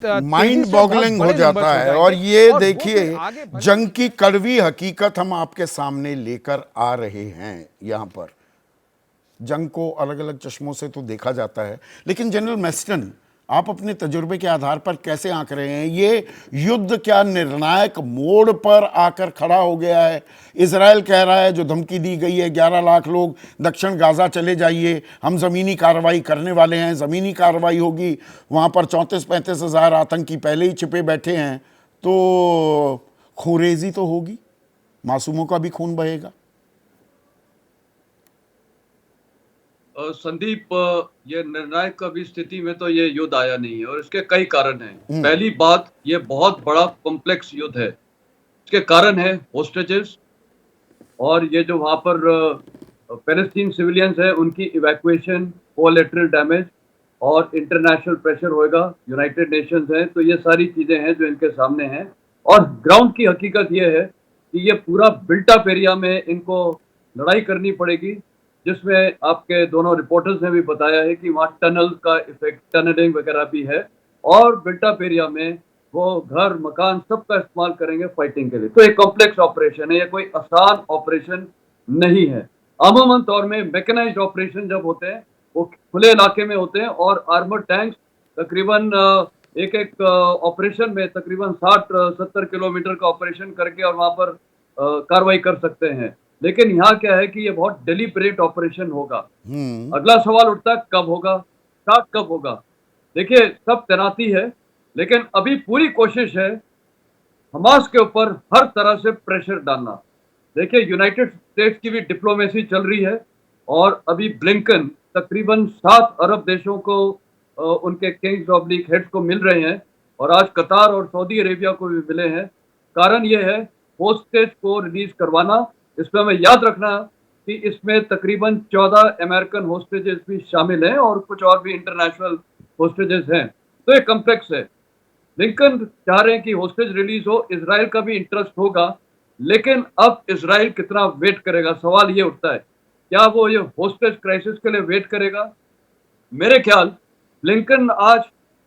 Mind boggling हो जाता है। और ये देखिए, जंग की कड़वी हकीकत हम आपके सामने लेकर आ रहे हैं। यहां पर जंग को अलग अलग चश्मों से तो देखा जाता है, लेकिन जनरल मैस्टन, आप अपने तजुर्बे के आधार पर कैसे आंक रहे हैं ये युद्ध? क्या निर्णायक मोड़ पर आकर खड़ा हो गया है? इजराइल कह रहा है, जो धमकी दी गई है, 11 लाख लोग दक्षिण गाजा चले जाइए, हम ज़मीनी कार्रवाई करने वाले हैं। ज़मीनी कार्रवाई होगी, वहाँ पर 34-35 हज़ार आतंकी पहले ही छिपे बैठे हैं, तो खूनरेजी तो होगी, मासूमों का भी खून बहेगा। संदीप, ये निर्णायक अभी स्थिति में तो ये युद्ध आया नहीं है और इसके कई कारण हैं। पहली बात, ये बहुत बड़ा कॉम्प्लेक्स युद्ध है। इसके कारण है होस्टेजेस, और ये जो वहां पर पैलेस्टीन सिविलियंस है उनकी इवैक्यूएशन, कोलैटरल डैमेज और इंटरनेशनल प्रेशर होएगा, यूनाइटेड नेशंस है, तो ये सारी चीजें हैं जो इनके सामने हैं। और ग्राउंड की हकीकत ये है कि ये पूरा बिल्ट अप एरिया में इनको लड़ाई करनी पड़ेगी, जिसमें आपके दोनों रिपोर्टर्स ने भी बताया है कि वहाँ टनल का इफेक्ट, टनलिंग वगैरह भी है, और बिल्ट अप एरिया में वो घर मकान सबका इस्तेमाल करेंगे फाइटिंग के लिए। तो एक कॉम्प्लेक्स ऑपरेशन है, ये कोई आसान ऑपरेशन नहीं है। अमूमन तौर में मैकेनाइज्ड ऑपरेशन जब होते हैं वो खुले इलाके में होते हैं, और आर्मर टैंक्स तकरीबन एक एक ऑपरेशन में तकरीबन 60-70 किलोमीटर का ऑपरेशन करके और वहां पर कार्रवाई कर सकते हैं। लेकिन यहाँ क्या है कि ये बहुत डेलिब्रेट ऑपरेशन होगा। अगला सवाल उठता है कब होगा, स्टार्ट कब होगा। देखिए, सब तैनाती है, लेकिन अभी पूरी कोशिश है हमास के ऊपर हर तरह से प्रेशर डालना। देखिए, यूनाइटेड स्टेट्स की भी डिप्लोमेसी चल रही है, और अभी ब्लिंकन तकरीबन 7 अरब देशों को उनके किंग्स ऑब्लिक हेड्स को मिल रहे हैं, और आज कतार और सऊदी अरेबिया को भी मिले हैं। कारण ये है होस्टेज को रिलीज करवाना। इसमें हमें याद रखना कि इसमें तकरीबन 14 अमेरिकन होस्टेजेस भी शामिल हैं और कुछ और भी इंटरनेशनल होस्टेजेस हैं। तो ये कम्प्लेक्स है। लिंकन चाह रहे हैं कि होस्टेज रिलीज हो, इजराइल का भी इंटरेस्ट होगा, लेकिन अब इजराइल कितना वेट करेगा, सवाल ये उठता है। क्या वो ये होस्टेज क्राइसिस के लिए वेट करेगा? मेरे ख्याल ब्लिंकन आज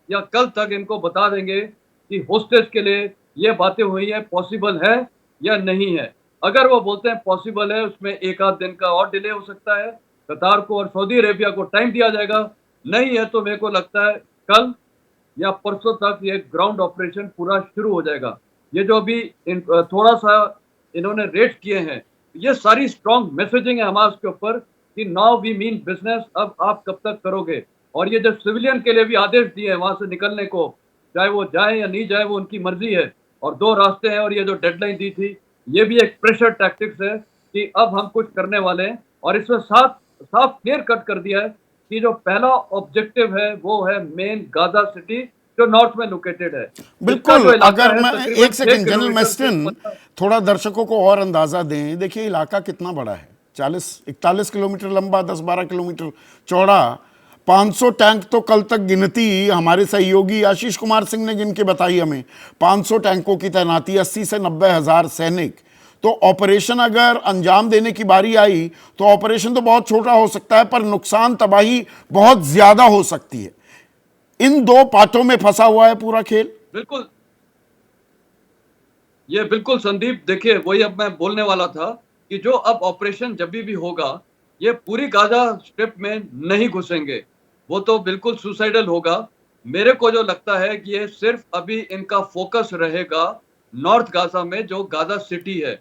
या कल तक इनको बता देंगे कि होस्टेज के लिए ये बातें हुई है, पॉसिबल है या नहीं है। अगर वो बोलते हैं पॉसिबल है, उसमें एक आध दिन का और डिले हो सकता है, कतार को और सऊदी अरेबिया को टाइम दिया जाएगा। नहीं है तो मेरे को लगता है कल या परसों तक ये ग्राउंड ऑपरेशन पूरा शुरू हो जाएगा। ये जो अभी थोड़ा सा इन्होंने रेट किए हैं, ये सारी स्ट्रॉन्ग मैसेजिंग है हमास के ऊपर कि नाउ वी मीन बिजनेस, अब आप कब तक करोगे। और ये जो सिविलियन के लिए भी आदेश दिए हैं वहां से निकलने को, चाहे वो जाए या नहीं जाए वो उनकी मर्जी है, और 2 रास्ते हैं, और ये जो डेडलाइन दी थी ये भी एक प्रेशर टैक्टिक्स है कि अब हम कुछ करने वाले हैं। और इसमें साफ साफ क्लियर कट कर दिया है कि जो पहला ऑब्जेक्टिव है वो है मेन गाजा सिटी, जो नॉर्थ में लोकेटेड है। बिल्कुल। अगर मैं एक सेकंड जनरल मैस्टन, थोड़ा दर्शकों को और अंदाजा दें। देखिए, इलाका कितना बड़ा है, 40-41 किलोमीटर लंबा, 10-12 किलोमीटर चौड़ा। 500 टैंक तो कल तक गिनती हमारे सहयोगी आशीष कुमार सिंह ने गिन के बताई हमें। 500 टैंकों की तैनाती, 80 से 90 हज़ार सैनिक। तो ऑपरेशन अगर अंजाम देने की बारी आई तो ऑपरेशन तो बहुत छोटा हो सकता है, पर नुकसान, तबाही बहुत ज्यादा हो सकती है। इन 2 पार्टों में फंसा हुआ है पूरा खेल। बिल्कुल, ये बिल्कुल संदीप, देखिए वही अब मैं बोलने वाला था कि जो अब ऑपरेशन जब भी होगा, ये पूरी गाजा स्ट्रिप में नहीं घुसेंगे, वो तो बिल्कुल सुसाइडल होगा। मेरे को जो लगता है कि ये सिर्फ अभी इनका फोकस रहेगा नॉर्थ गाजा में, जो गाजा सिटी है।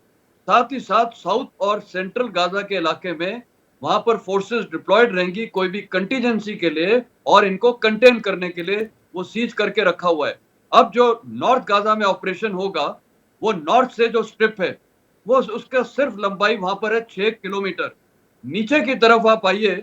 साथ ही साथ साउथ और सेंट्रल गाजा के इलाके में वहां पर फोर्सेस डिप्लॉयड रहेंगी कोई भी कंटीजेंसी के लिए, और इनको कंटेन करने के लिए वो सीज करके रखा हुआ है। अब जो नॉर्थ गाजा में ऑपरेशन होगा, वो नॉर्थ से जो स्ट्रिप है वो उसका सिर्फ लंबाई वहां पर है 6 किलोमीटर। नीचे की तरफ आप आइए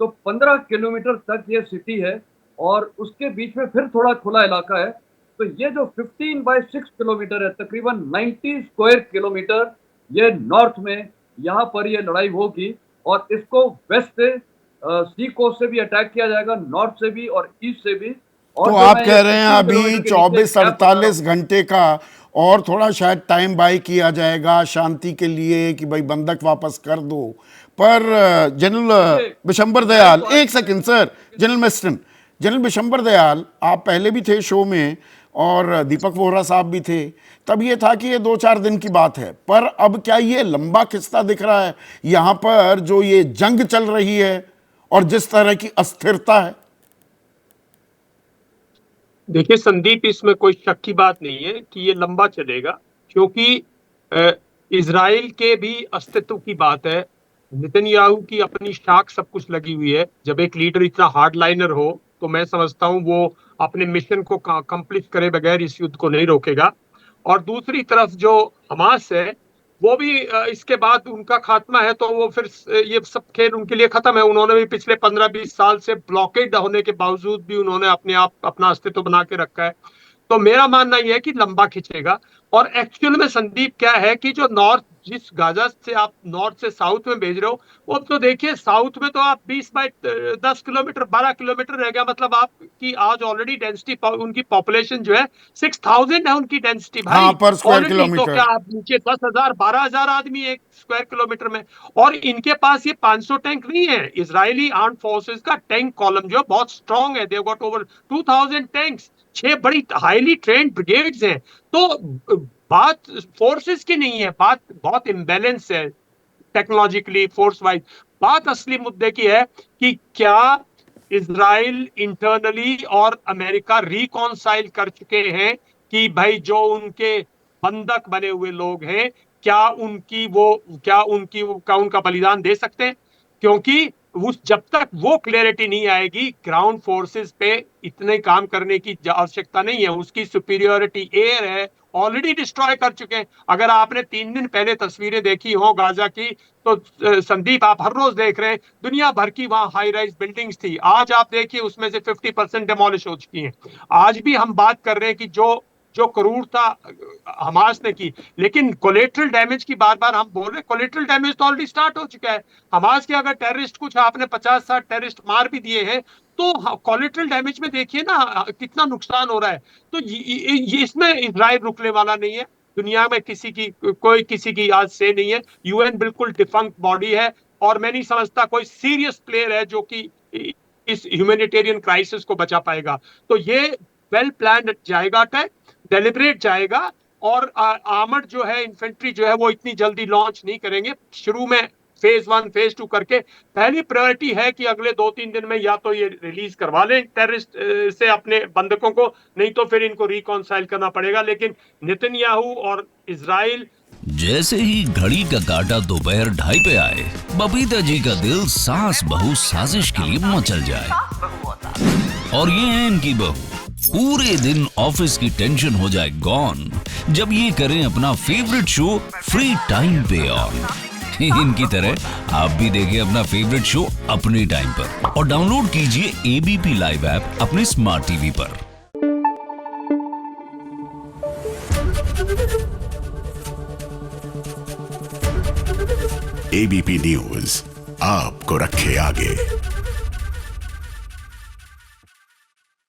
तो 15 किलोमीटर तक ये सिटी है, और उसके बीच में फिर थोड़ा खुला इलाका है। तो ये जो 15/6 किलोमीटर है, तकरीबन 90 स्क्वायर किलोमीटर, ये नॉर्थ में यहाँ पर ये लड़ाई होगी, और इसको वेस्ट से सी कोस्ट से भी अटैक किया जाएगा, नॉर्थ से भी और ईस्ट से भी। और तो आप कह रहे हैं अभी 24-48 घंटे का और थोड़ा शायद टाइम बाय किया जाएगा शांति के लिए कि भाई बंधक वापस कर दो। पर जनरल बिशंबर दयाल, एक second sir, general Maston, general Bishambar Dayal, आप पहले भी थे शो में और दीपक वोहरा साहब भी थे, तब ये था कि ये 2-4 दिन की बात है, पर अब क्या ये लंबा खिस्सा दिख रहा है यहां पर, जो ये जंग चल रही है और जिस तरह की अस्थिरता है? देखिए संदीप, इसमें कोई शक की बात नहीं है कि ये लंबा चलेगा, क्योंकि इजराइल के भी अस्तित्व की बात है। नेतन्याहू की अपनी शाख सब कुछ लगी हुई है। जब एक लीडर इतना हार्डलाइनर हो तो मैं समझता हूं वो अपने मिशन को कंप्लीट करे बगैर इस युद्ध को नहीं रोकेगा। और दूसरी तरफ जो हमास है वो भी इसके बाद उनका खात्मा है तो वो फिर ये सब खेल उनके लिए खत्म है। उन्होंने भी पिछले 15-20 साल से ब्लॉकेड होने के बावजूद भी उन्होंने अपना अस्तित्व बना के रखा है। तो मेरा मानना यह है कि लंबा खिंचेगा। और एक्चुअल में संदीप क्या है कि जो नॉर्थ, जिस गाजा से आप नॉर्थ से साउथ में भेज रहे हो, वो तो देखिए साउथ में तो आप 20/10 किलोमीटर 12 किलोमीटर रह गया। मतलब आपकी आज ऑलरेडी डेंसिटी, उनकी पॉपुलेशन जो है 6000 है उनकी डेंसिटी भाई, हाँ, पर स्क्वायर ऑलरेडी। तो किलोमीटर। क्या आप नीचे 10,000 12,000 आदमी एक स्क्वायर किलोमीटर में, और इनके पास ये 500 टैंक नहीं है। इजरायली आर्म फोर्सेस का टैंक कॉलम जो बहुत स्ट्रांग है, दे गॉट ओवर 2000 टैंक्स, 6 बड़ी हाईली ट्रेन्ड ब्रिगेड्स हैं। तो बात फोर्सेस की नहीं है, बात बहुत इम्बैलेंस है टेक्नोलॉजिकली, फोर्स वाइज। बात असली मुद्दे की है कि क्या इजराइल इंटरनली और अमेरिका रिकॉन्साइल कर चुके हैं कि भाई जो उनके बंधक बने हुए लोग हैं, क्या उनका बलिदान दे सकते हैं? क्योंकि जब तक वो क्लैरिटी नहीं आएगी, ग्राउंड फोर्सेस पे इतने काम करने की आवश्यकता नहीं है। उसकी सुपीरियोरिटी एयर है, ऑलरेडी डिस्ट्रॉय कर चुके हैं। अगर आपने 3 दिन पहले तस्वीरें देखी हो गाजा की, तो संदीप आप हर रोज देख रहे हैं दुनिया भर की वहां हाई राइज बिल्डिंग्स थी, आज आप देखिए उसमें से 50% डेमोलिश हो चुकी हैं। आज भी हम बात कर रहे हैं कि जो क्रूरता हमास ने की, लेकिन कोलेटरल डैमेज की बार बार हम बोल रहे हैं। कोलेटरल डैमेज तो ऑलरेडी स्टार्ट हो चुका है। हमास के अगर टेररिस्ट, कुछ आपने 50-60 टेररिस्ट मार भी दिए हैं, तो कोलेटरल डैमेज में देखिए ना कितना नुकसान हो रहा है। तो ये इसमें इजराइल रुकने वाला नहीं है। दुनिया में कोई किसी की आज से नहीं है। यूएन बिल्कुल डिफंक्ट बॉडी है, और मैं नहीं समझता कोई सीरियस प्लेयर है जो कि इस ह्यूमैनिटेरियन क्राइसिस को बचा पाएगा। तो ये वेल प्लान्ड जाएगा अटैक, डेलिब्रेट जाएगा। और आर्मर्ड जो है, इन्फेंट्री जो है, वो इतनी जल्दी लॉन्च नहीं करेंगे। शुरू में फेज 1 फेज 2 करके, पहली प्रायोरिटी है कि अगले 2-3 दिन में या तो ये रिलीज करवा लें टेररिस्ट से अपने बंधकों को, नहीं तो फिर इनको रिकॉन्साइल करना पड़ेगा। लेकिन नेतन्याहू और इजराइल, जैसे ही घड़ी का काटा दोपहर 2:30 पे आए, बबीता जी का दिल सास बहू साजिश के लिए मचल जाए। और ये है इनकी बहू, पूरे दिन ऑफिस की टेंशन हो जाए गॉन जब ये करें अपना फेवरेट शो फ्री टाइम पे ऑन। इनकी तरह आप भी देखिए अपना फेवरेट शो अपने टाइम पर, और डाउनलोड कीजिए एबीपी लाइव ऐप अपने स्मार्ट टीवी पर। एबीपी न्यूज आपको रखे आगे।